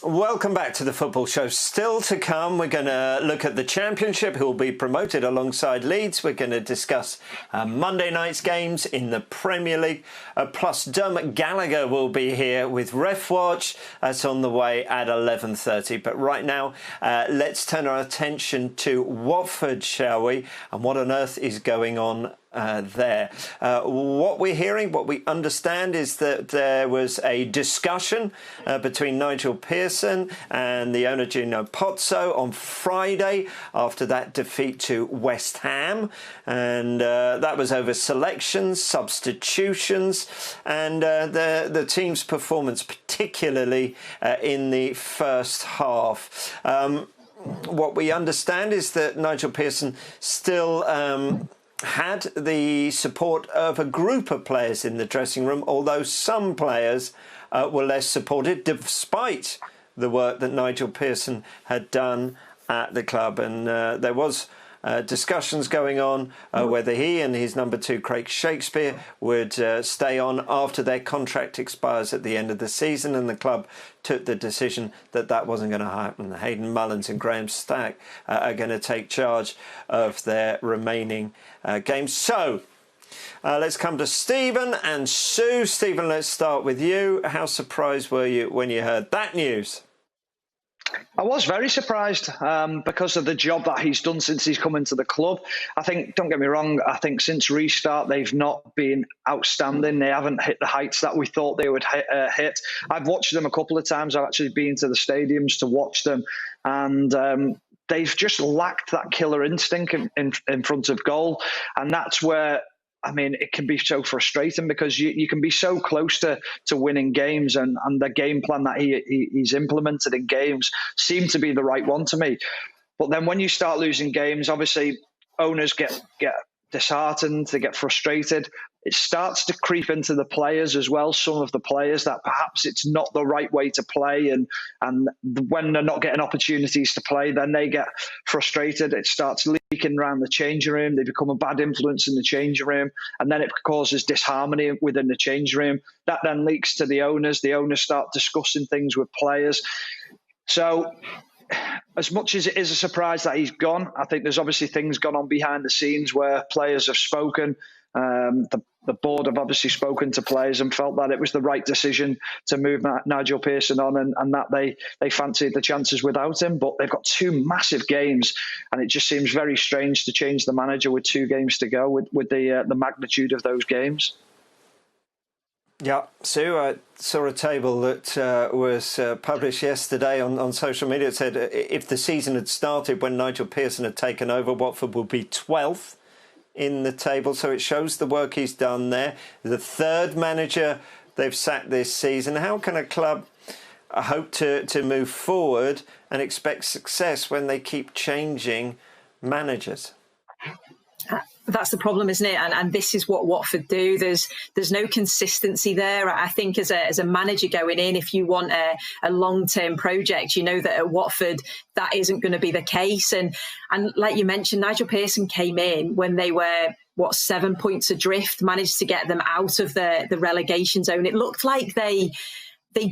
Welcome back to the Football Show. Still to come, we're going to look at the Championship, who will be promoted alongside Leeds. We're going to discuss Monday night's games in the Premier League. Plus, Dermot Gallagher will be here with Ref Watch. That's on the way at 11:30. But right now, let's turn our attention to Watford, shall we? And what on earth is going on there. What we're hearing, what we understand, is that there was a discussion between Nigel Pearson and the owner Gino Pozzo on Friday after that defeat to West Ham, and that was over selections, substitutions, and the team's performance, particularly in the first half. What we understand is that Nigel Pearson still had the support of a group of players in the dressing room, although some players were less supported, despite the work that Nigel Pearson had done at the club. And there was discussions going on whether he and his number two, Craig Shakespeare, would stay on after their contract expires at the end of the season, and the club took the decision that that wasn't going to happen. Hayden Mullins and Graham Stack are going to take charge of their remaining games. So let's come to Stephen and Sue. Stephen, let's start with you. How surprised were you when you heard that news? I was very surprised because of the job that he's done since he's come into the club. I think, don't get me wrong, I think since restart they've not been outstanding. They haven't hit the heights that we thought they would hit. I've watched them a couple of times. I've actually been to the stadiums to watch them, and they've just lacked that killer instinct in front of goal. And that's where, I mean, it can be so frustrating because you can be so close to winning games, and the game plan that he's implemented in games seemed to be the right one to me. But then when you start losing games, obviously owners get disheartened, they get frustrated. It starts to creep into the players as well, some of the players, that perhaps it's not the right way to play. And when they're not getting opportunities to play, then they get frustrated. It starts leaking around the changing room. They become a bad influence in the changing room. And then it causes disharmony within the changing room. That then leaks to the owners. The owners start discussing things with players. So as much as it is a surprise that he's gone, I think there's obviously things gone on behind the scenes where players have spoken. The board have obviously spoken to players and felt that it was the right decision to move Nigel Pearson on, and that they fancied the chances without him. But they've got two massive games, and it just seems very strange to change the manager with 2 games to go with the magnitude of those games. Yeah, Sue, I saw a table that was published yesterday on social media. It said if the season had started when Nigel Pearson had taken over, Watford would be 12th in the table. So it shows the work he's done there. The third manager they've sacked this season. How can a club hope to move forward and expect success when they keep changing managers? That's the problem, isn't it? And this is what Watford do. There's no consistency there. I think as a manager going in, if you want a long-term project, you know that at Watford that isn't going to be the case. And like you mentioned, Nigel Pearson came in when they were 7 points adrift, managed to get them out of the relegation zone. It looked like they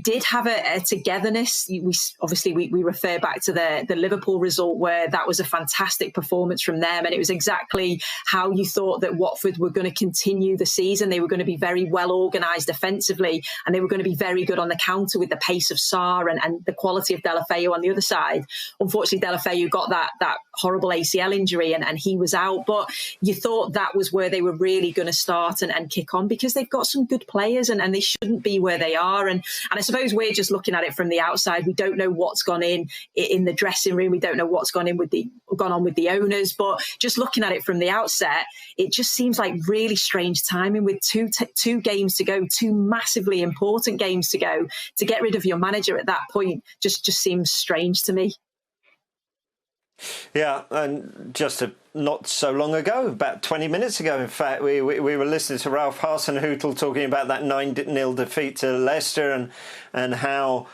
did have a togetherness. We refer back to the Liverpool result, where that was a fantastic performance from them. And it was exactly how you thought that Watford were going to continue the season. They were going to be very well organised defensively, and they were going to be very good on the counter with the pace of Sarr and the quality of Deulofeu on the other side. Unfortunately, Deulofeu got that horrible ACL injury and he was out. But you thought that was where they were really going to start and kick on, because they've got some good players and they shouldn't be where they are. And I suppose we're just looking at it from the outside. We don't know what's gone in the dressing room. We don't know what's gone on with the owners. But just looking at it from the outset, it just seems like really strange timing with two games to go, 2 massively important games to go. To get rid of your manager at that point just seems strange to me. Yeah, and just not so long ago, about 20 minutes ago, in fact, we were listening to Ralph Hasenhüttl talking about that 9-0 defeat to Leicester and how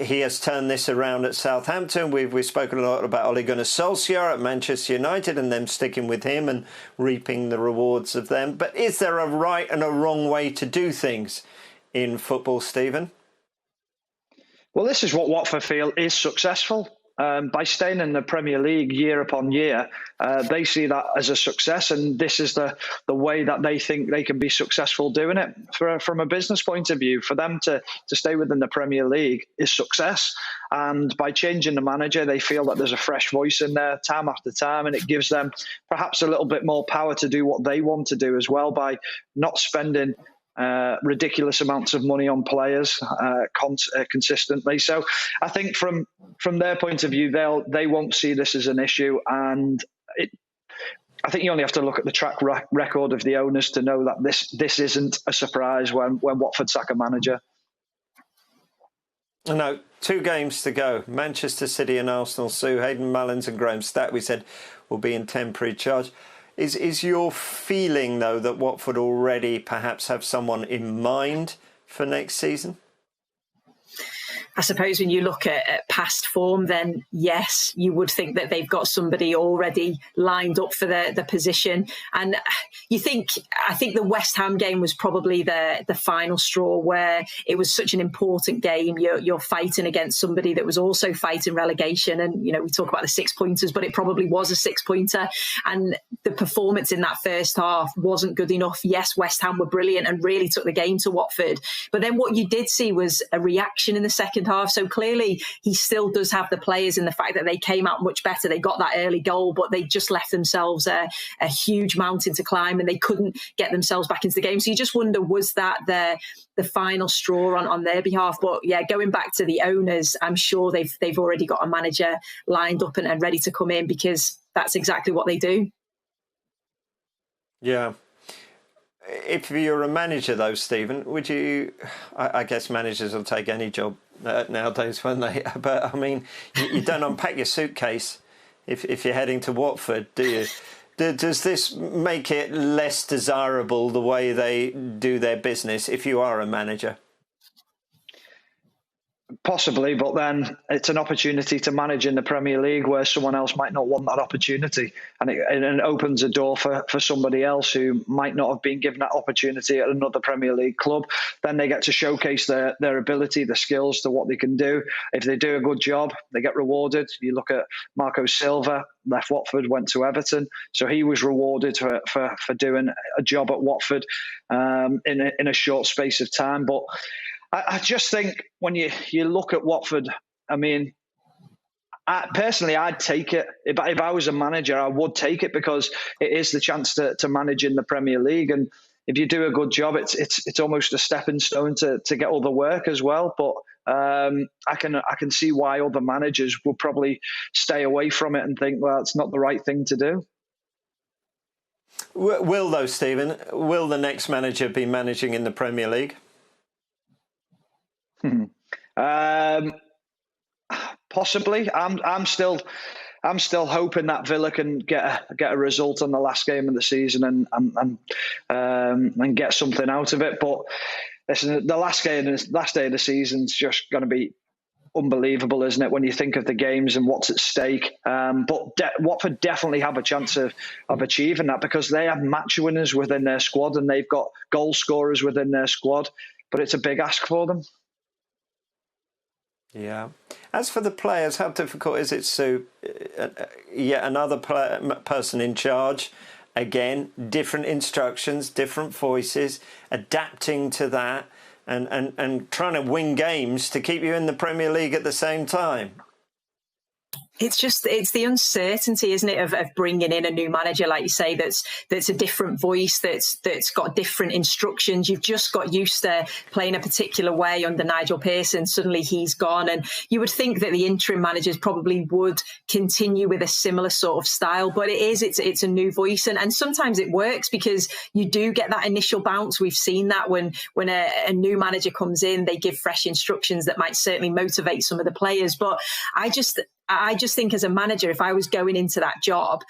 he has turned this around at Southampton. We've spoken a lot about Ole Gunnar Solskjaer at Manchester United and them sticking with him and reaping the rewards of them. But is there a right and a wrong way to do things in football, Stephen? Well, this is what Watford feel is successful. By staying in the Premier League year upon year, they see that as a success, and this is the way that they think they can be successful doing it. From a business point of view, for them to stay within the Premier League is success. And by changing the manager, they feel that there's a fresh voice in there time after time, and it gives them perhaps a little bit more power to do what they want to do as well, by not spending ridiculous amounts of money on players consistently. So I think from their point of view, they won't see this as an issue, and I think you only have to look at the track record of the owners to know that this isn't a surprise when Watford sack a manager. No, 2 games to go. Manchester City and Arsenal. Sue, Hayden Mullins and Graham Statt, we said, will be in temporary charge. Is your feeling, though, that Watford already perhaps have someone in mind for next season? I suppose when you look at past form, then yes, you would think that they've got somebody already lined up for the position. And I think the West Ham game was probably the final straw, where it was such an important game. You're fighting against somebody that was also fighting relegation. And, we talk about the 6-pointers, but it probably was a 6-pointer. And the performance in that first half wasn't good enough. Yes, West Ham were brilliant and really took the game to Watford. But then what you did see was a reaction in the second half. So clearly he still does have the players, in the fact that they came out much better. They got that early goal, but they just left themselves a huge mountain to climb, and they couldn't get themselves back into the game. So you just wonder, was that the final straw on their behalf? But yeah, going back to the owners, I'm sure they've already got a manager lined up and ready to come in, because that's exactly what they do. Yeah. If you're a manager, though, Stephen, would you... I guess managers will take any job nowadays, won't they? But, I mean, you don't unpack your suitcase if you're heading to Watford, do you? Does this make it less desirable, the way they do their business, if you are a manager? Possibly, but then it's an opportunity to manage in the Premier League where someone else might not want that opportunity, and it opens a door for somebody else who might not have been given that opportunity at another Premier League club. Then they get to showcase their ability, the skills to what they can do. If they do a good job, they get rewarded. You look at Marco Silva, left Watford, went to Everton, so he was rewarded for doing a job at Watford in a short space of time. But I just think when you look at Watford, I mean, personally, I'd take it. If I was a manager, I would take it, because it is the chance to manage in the Premier League. And if you do a good job, it's almost a stepping stone to get all the work as well. But I can see why other managers will probably stay away from it and think, well, it's not the right thing to do. Will, though, Stephen, will the next manager be managing in the Premier League? Possibly. I'm still hoping that Villa can get a result on the last game of the season and get something out of it. But listen, the last day of the season is just going to be unbelievable, isn't it, when you think of the games and what's at stake? But Watford definitely have a chance of achieving that, because they have match winners within their squad and they've got goal scorers within their squad. But it's a big ask for them. Yeah. As for the players, how difficult is it, Sue? Yet another person in charge. Again, different instructions, different voices, adapting to that and trying to win games to keep you in the Premier League at the same time. It's the uncertainty, isn't it, of bringing in a new manager, like you say, that's a different voice, that's got different instructions. You've just got used to playing a particular way under Nigel Pearson. Suddenly he's gone, and you would think that the interim managers probably would continue with a similar sort of style, but it's a new voice, and sometimes it works, because you do get that initial bounce. We've seen that when a new manager comes in, they give fresh instructions that might certainly motivate some of the players. But I just think as a manager, if I was going into that job,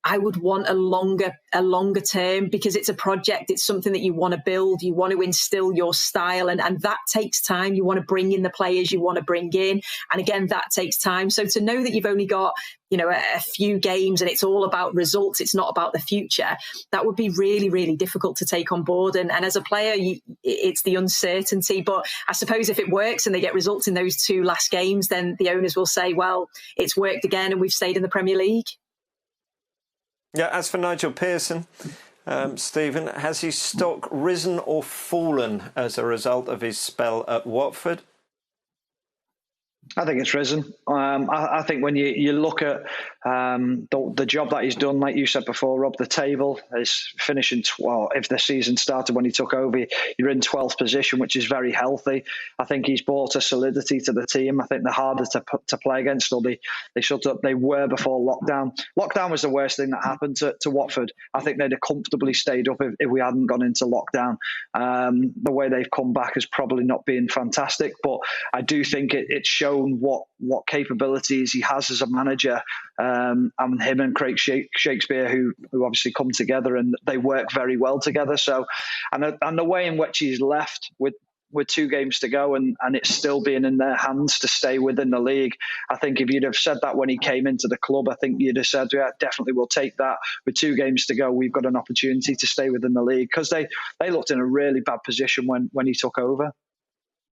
I would want a longer term, because it's a project. It's something that you want to build. You want to instill your style, and that takes time. You want to bring in the players you want to bring in. And again, that takes time. So to know that you've only got, a few games and it's all about results, it's not about the future, that would be really, really difficult to take on board. And as a player, it's the uncertainty. But I suppose if it works and they get results in those 2 last games, then the owners will say, well, it's worked again and we've stayed in the Premier League. Yeah, as for Nigel Pearson, Stephen, has his stock risen or fallen as a result of his spell at Watford? I think it's risen. I think when you look at the job that he's done, like you said before, Rob, the table is finishing 12th. If the season started when he took over, you're in 12th position, which is very healthy. I think he's brought a solidity to the team. I think they're harder to play against, or they were before lockdown. Lockdown was the worst thing that happened to Watford. I think they'd have comfortably stayed up if we hadn't gone into lockdown. The way they've come back has probably not been fantastic, but I do think it's shown what capabilities he has as a manager, and him and Craig Shakespeare, who obviously come together and they work very well together. So, and the way in which he's left with 2 games to go and it's still being in their hands to stay within the league. I think if you'd have said that when he came into the club, I think you'd have said, yeah, definitely we'll take that. With 2 games to go, we've got an opportunity to stay within the league, because they looked in a really bad position when he took over.